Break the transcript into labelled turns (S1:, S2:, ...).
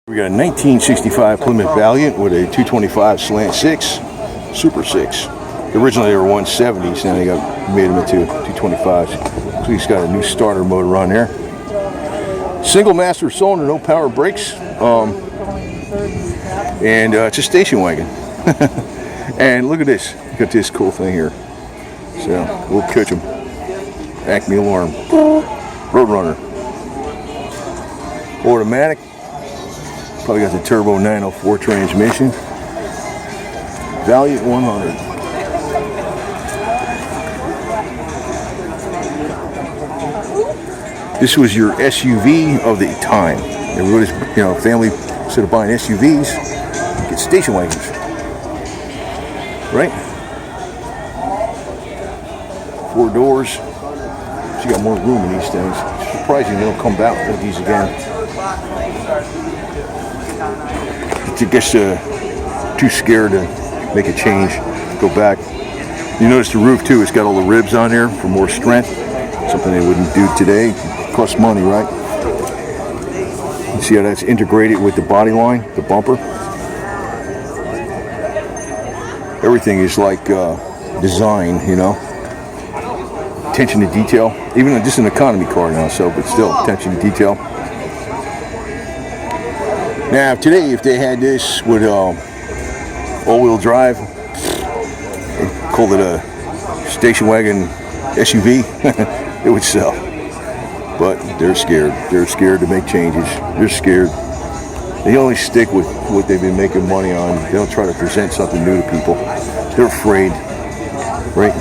S1: We got a 1965 Plymouth Valiant with a 225 slant 6, Super 6. Originally they were 170s, now they made them into 225s. So he's got a new starter motor on there. Single master cylinder, no power brakes. And it's a station wagon. And look at this. Look at this cool thing here. So we'll catch them. Acme alarm. Roadrunner. Automatic. Probably got the turbo 904 transmission. Valiant 100. This was your SUV of the time. Everybody's, family, instead of buying SUVs, get station wagons. Right? 4 doors. So you got more room in these things. It's surprising they don't come back with these again. I guess too scared to make a change, go back. You notice the roof too, it's got all the ribs on there for more strength. Something they wouldn't do today. It costs money, right? You see how that's integrated with the body line, the bumper? Everything is like design, Attention to detail. Even just an economy car now, but still attention to detail. Now today, if they had this with all-wheel drive, they called it a station wagon SUV, it would sell. But they're scared. They're scared to make changes. They're scared. They only stick with what they've been making money on. They don't try to present something new to people. They're afraid, right?